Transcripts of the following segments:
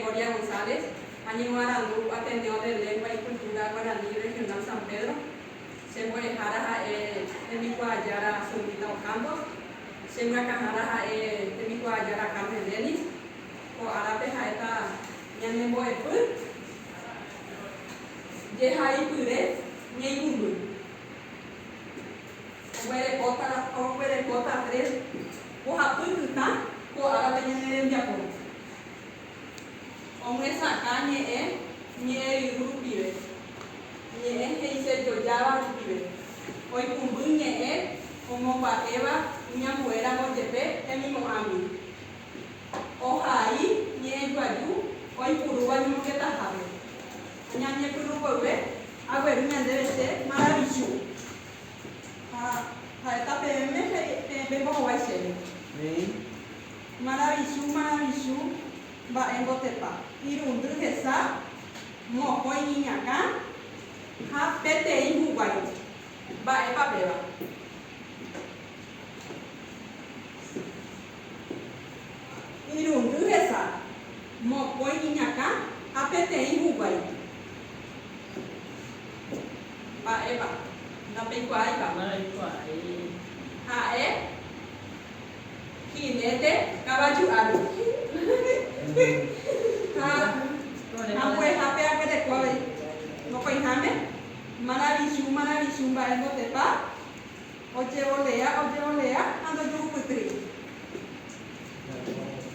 Gregoria González, Año Arandú, Ateneo de Lengua y Cultura Guaraní Regional San Pedro, Semurejara, Temicuayara, Zulita Ocampos, Semuracajara, Temicuayara, Carmen Denis, o Arapeja, esta Ñanembo Epul, Yehai Pure, Ñeibumbu. Puede cota 3, o Haputa, o Arapeña Diapo. Hombre saca ñe rupibe, ñe heise yoyaba rupibe. Hoy kumbu ñe como paeva, ña muera moyepe, emimo ami. Ojai, ñe yuayu, hoy puruba ño que tajabe. Ña ñe puruba we, agüero ña debe ser maravilloso. Esta PM vengo a guaysele. Maravilloso, va en botepa. Irundu hesa, mojo y niñaca, ha pete y jugayo. Va epa beba. Irundu hesa, mojo y niñaca, ha pete y jugayo. Va epa. La pecuai va. Ha jinete, caballo aro. Hape a que de cuave. No puede jame. Maravilloso, va en botepa. Oye, olea, ando yo putri.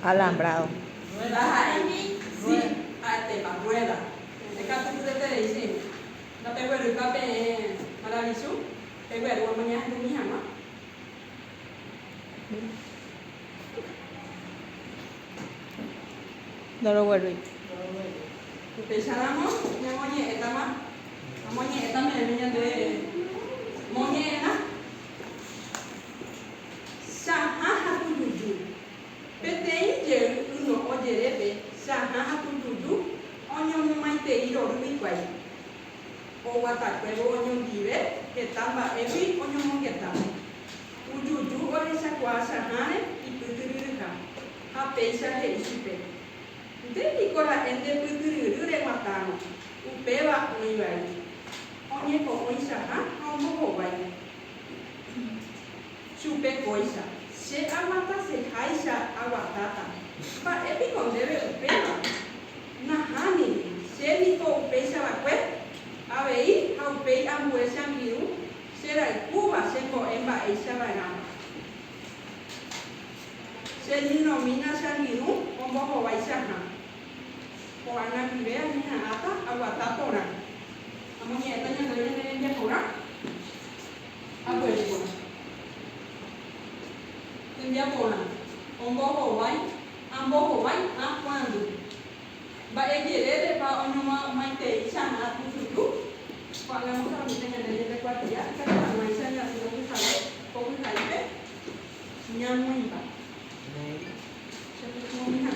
Alambrado. Sí, a tepa, rueda. En caso de te dice, la peguero y pape maravilloso. Peguero, mañana es mi jama. No lo vuelvo. Pesáramos, me moñe etama, moñe etama me viene de moñe ena. Saha tujuju. Petei je uno ojerebe. Saha tujuju. Onyo maite iro rubi kwai. O wata kwebo onyo dive, ketamba ebi onyo mongetame. Ujuju ore sakwa sahane iputurika. Ha peisa he isipe. Dei cora ende puturu re matano. Upeva oiwai. Onye ko oisa ha, omo ko vai. Chupe coisa. Se amata se haisa aguatata. Ba epi con debe upeva. Nahani, se ni ko upeisa bakwe. Avei, ha upei ambuesa miru. Será Cuba se ko emba eisa barama. Se ni nomina sangiru, omo ko vai saha. O anak bibea ni ata aguata pora. Amonya etanya dari dia pora. Apa itu pora? Dia pora. Ombo howai, ambo howai, akwandu. Ba egere ba onyo maite sana tutu. Pak lamu sa mitanya dari dia kuat dia, kan maisa ya sudah salah. Kau kaipe. Nyamuin ba. Satu semua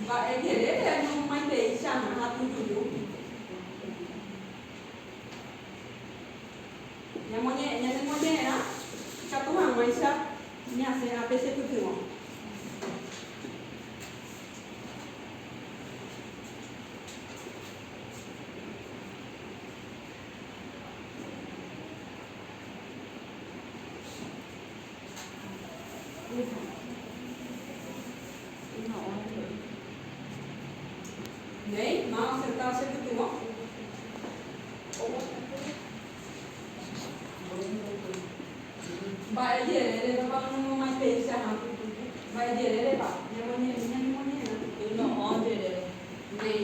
và em hiểu đấy là nhưng mấy tỷ sang mà hạt tu chủ nhà mua nhẹ đó các tú hàng ngoài sao nhà sẽ APC tu thử không đấy mau sentar sẽ tu thử không Vai dire le non mai pensa vai dire le va andiamo no oggi nei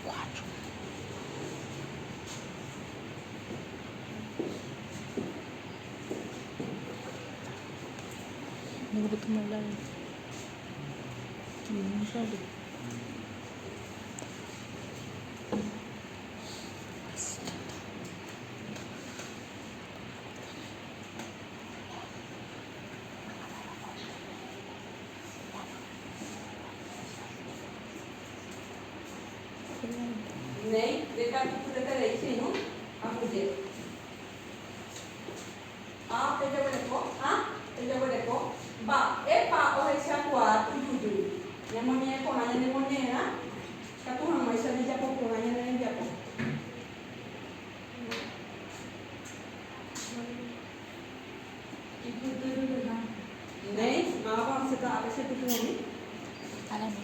4. Nagugutom na lang. Nei, dekat kita tadi sini, aku je. A, peja bereko, ba, pa o esa kwa tujuju. Nyamonya ko nanya nyamonya na, katuhan mo isa di Japo ko nanya na Japo. Nei, mama kita apa sih tu ni? Alam.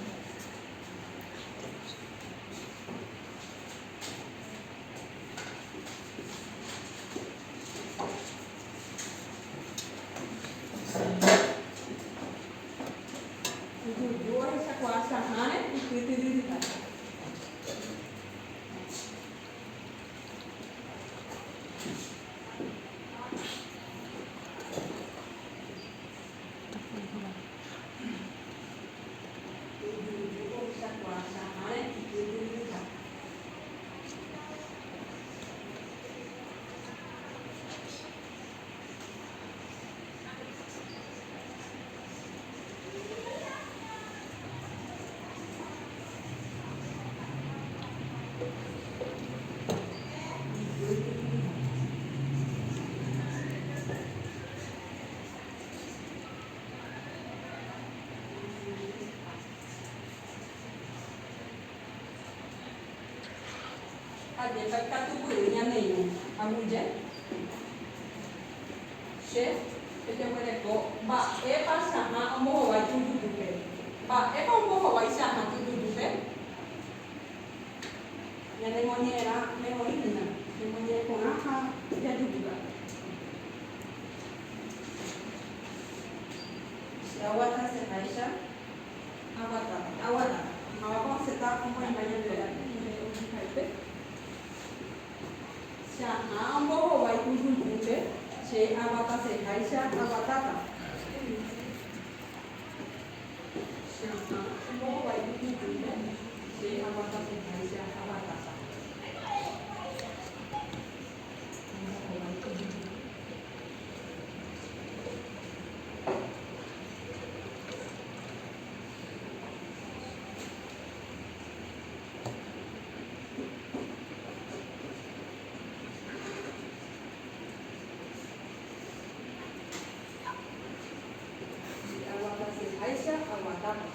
Ada bakat tu punya ni, kamu je. Chef, kita bereko. Ba, pa sama ambo hawai tu dupe. Ba, pa ambo hawai sama tu dupe. Yang demonya era, demonya ni, demonya ko aha, jadi juga. Awata se Aisha, awata. Mawako se ta como en baño de la. Siya ambo hawai tu dupe. Se awata se Aisha, awatata. Siya ambo hawai tu dupe. Se awata se Aisha, awatata. Aisha awatata.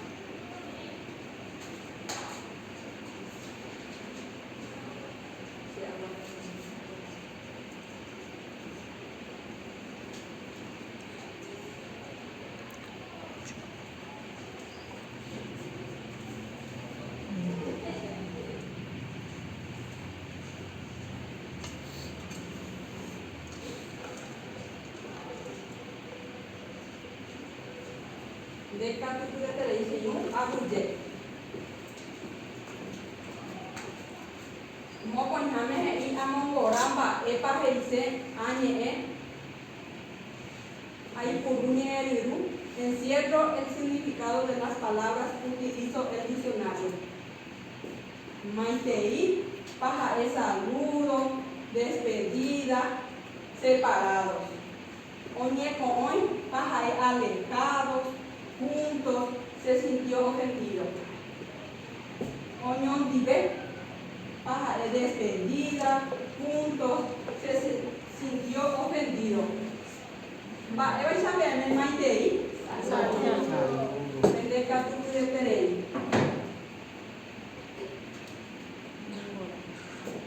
Dekat tu kita tadi sini, aku je. Mokon hame i amongo ramba epa heise anye ahí por un encierro el significado de las palabras que utilizo el diccionario. Maitei, paja es saludo, despedida, separados. Oñe con hoy, paja es alejados, juntos, se sintió ofendido. Oñón dive, paja es despedida, juntos, se sintió ofendido. Va, eva sabe en Maitei, en el capítulo de Terei.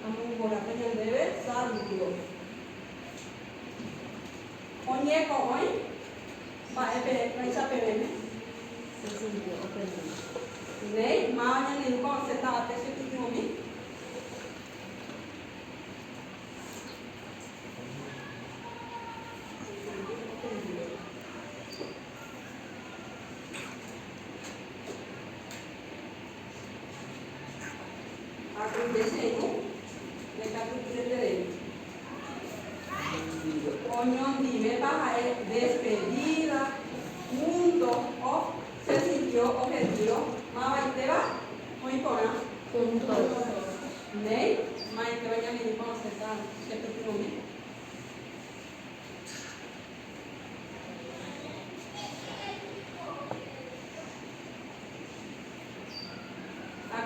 Amor, el debe, saludo. Oñe con hoy, va, eva sabe se sintió ofendido. Nei, mañana ni con se estaba te se tu mi. Aku desenho de capítulo de lei. Oñón vive baja despedida, junto o se sintió ofendido.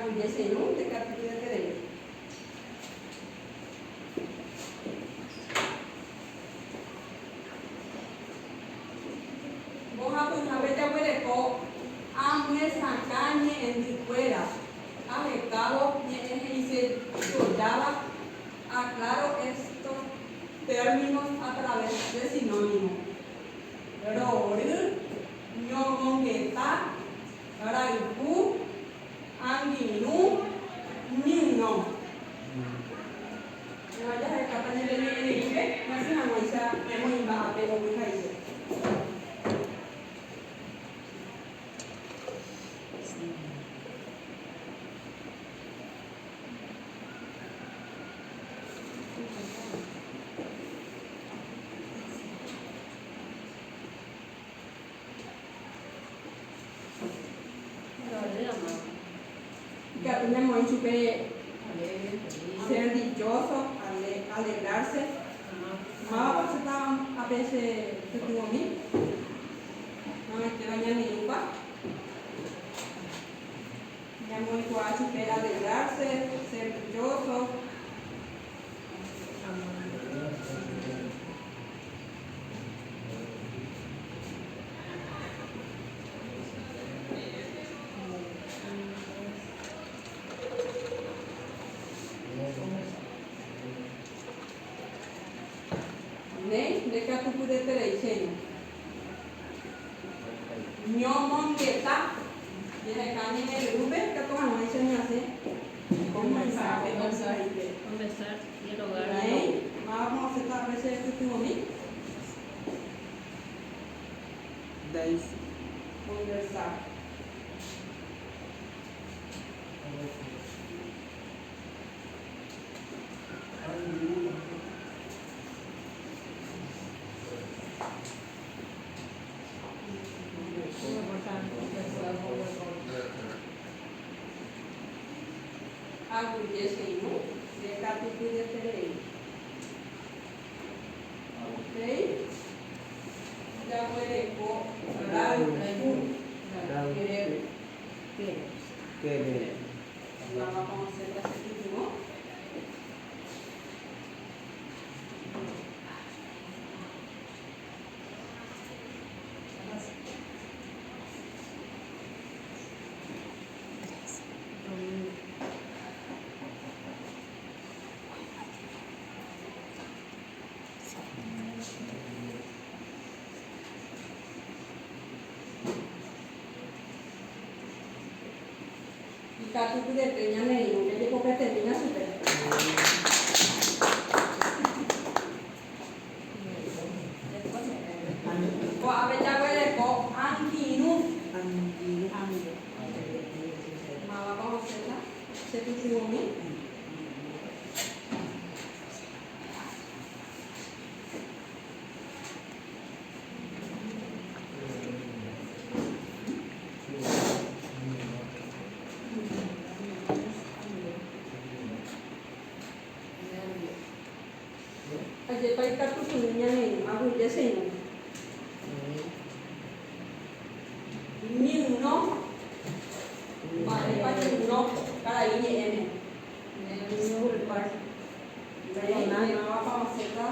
agullece no de capítulo de derecho. Vos a pues a ver ya puede co a muestra cañe en mi fuera a recabo y dice soldaba aclaro estos términos a través de sinónimo. Roru, ñomongeta, raiku, anginu, nino. Vaya a escapar en el límite, no se llama esa, es muy baja, pero muy caída. Que tenemos en super ser dichoso, alegrarse. Más a veces se tuvo a mí. No me quiero añadir ni nunca. Ya muy igual super alegrarse, ser dichoso. De que tú puedes tener diseño. Ñomongeta, viene acá en el grupo, que tú no enseñaste. Conversar, dialogar. Vamos a hacer a veces que tú a mí. Conversar. Agullece, ¿no? De capítulo de Terei. Ok. Ya puede querer. Vamos a hacer la última. Capítulo de Peña Medio, que llegó que termina súper. O a ver, ya voy a co anginu. Vamos a hacerla. Se puso un mí. Ayer para estar con su niña en agullece ni uno, vale, para uno, cada I N. Disculpar. Vamos a hacerla.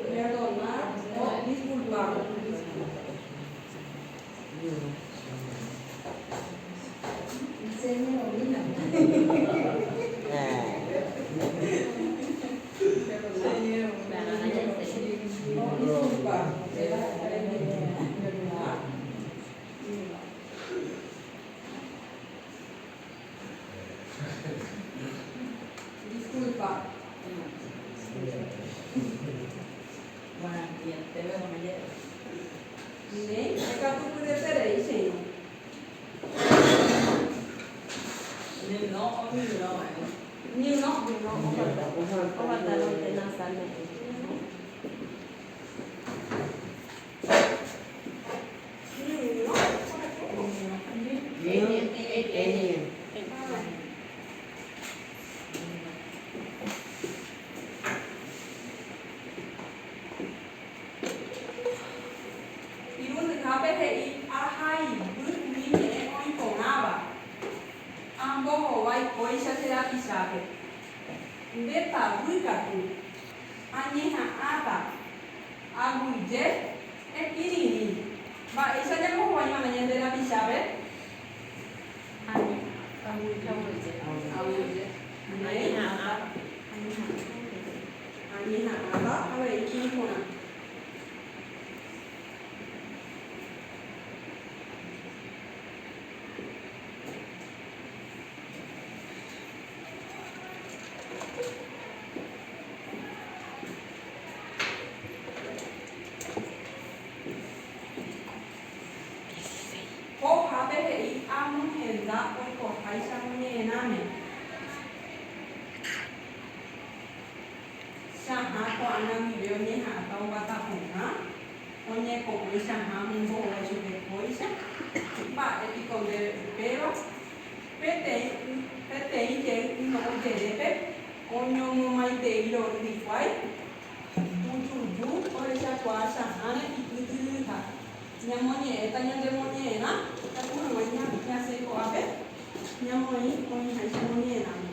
Perdonar o disculpar. Disculpa. Ne, acá tú puedes hacer diseño. Ni uno, y un cabe de ahai, ni me hoy con nada. ambohovái oicha cherapichápe. Ndetavýkatu añeha'ãta aguyje ekirirĩ. Mba'éicha ñambohovái mana ñande rapichápe. Añeha'ãta avei kirirĩ porã. Ohápe he'i amohenda oikoháicha oñe'ẽrãme. Chahã ko'ág̃a guive oñeha'ãta ombata porã, oñeko'õi chahã ombohovái chupe kóicha. Mba'épiko ndéve upéva. Peteĩ jey yno ojerépe oñomomaitei rory hikuái. Tujuju ohechakuaa chahãre ikytyrýha. Ñamoñe'ẽta ñandemoñe'ẽrã takuhag̃uai ñasẽ ko'ápe ñamoĩ oĩháicha moñe'ẽrãme.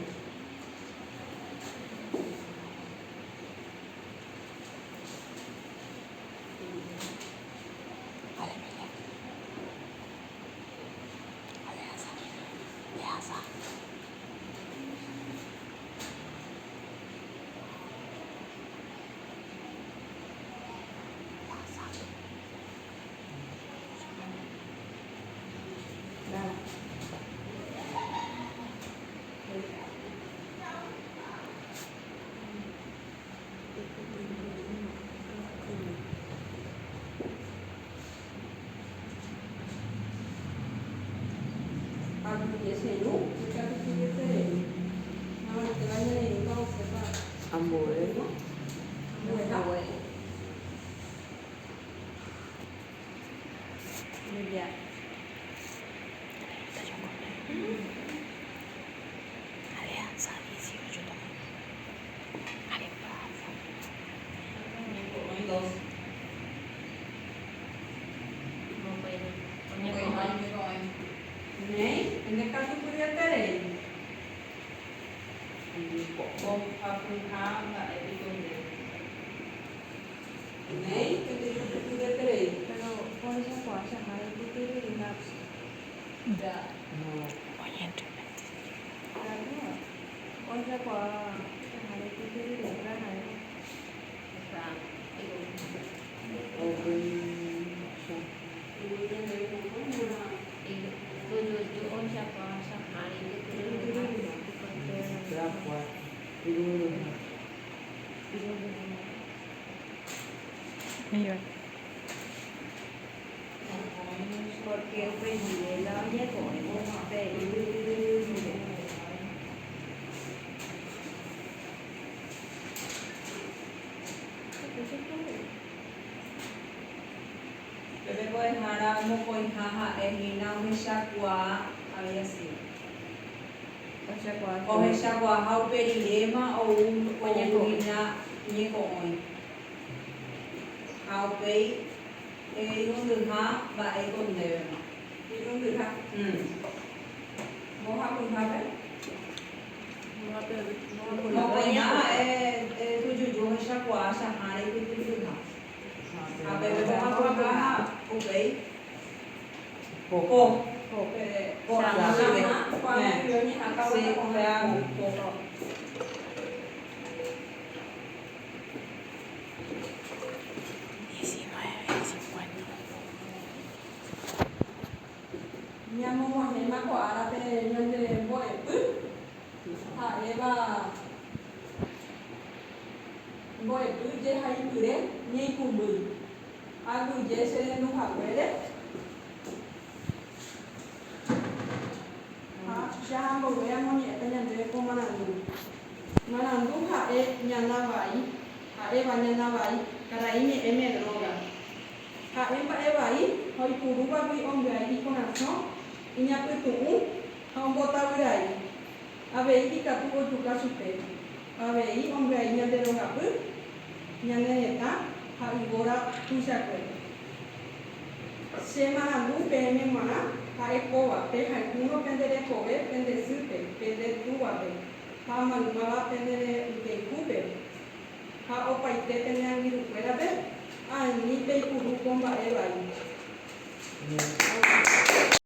Porque fue de la olla con Pepe Koehara mokoiha ha'ehína ohechakuaa había sido. Ohechakuaa ha uperiréma ou oñeko'ína ñeko'õi. Ha upéi irundyha mba'éiko ndévema. Irundyha. Mbohapyhápe. Mokoiha tujuju ohechakuaa chahãre ipytyryha. A bebé mbohapyha upéi. Ñamomohẽma ko'árape ñande mbo'epy ha'éva mbo'epy jehaityre ñeikuvýi. Aguyje che renduhakuére. Chahambovue amoñe'ẽta ñandéve ko marandu. Marandu ha'e ñana ha'éva ñana vai karai ñe'ẽme droga. Ha'e mba'e vai ha oikurúvagui ombyai ikorasõ iñapytu'ũ ha ombotavýrai. Avei ikatu ojuka chupe. Avei ombyai ñande rogapy, ñane retã ha yvóra tuichakuéra. Che marandu peẽme g̃uarã ha'ekóva pe hayhúno penderekove pendesýpe pendetúvape ha maymáva pendereikúpe ha opaite pende angirũkuérape ani peipuru ko mba'e vai.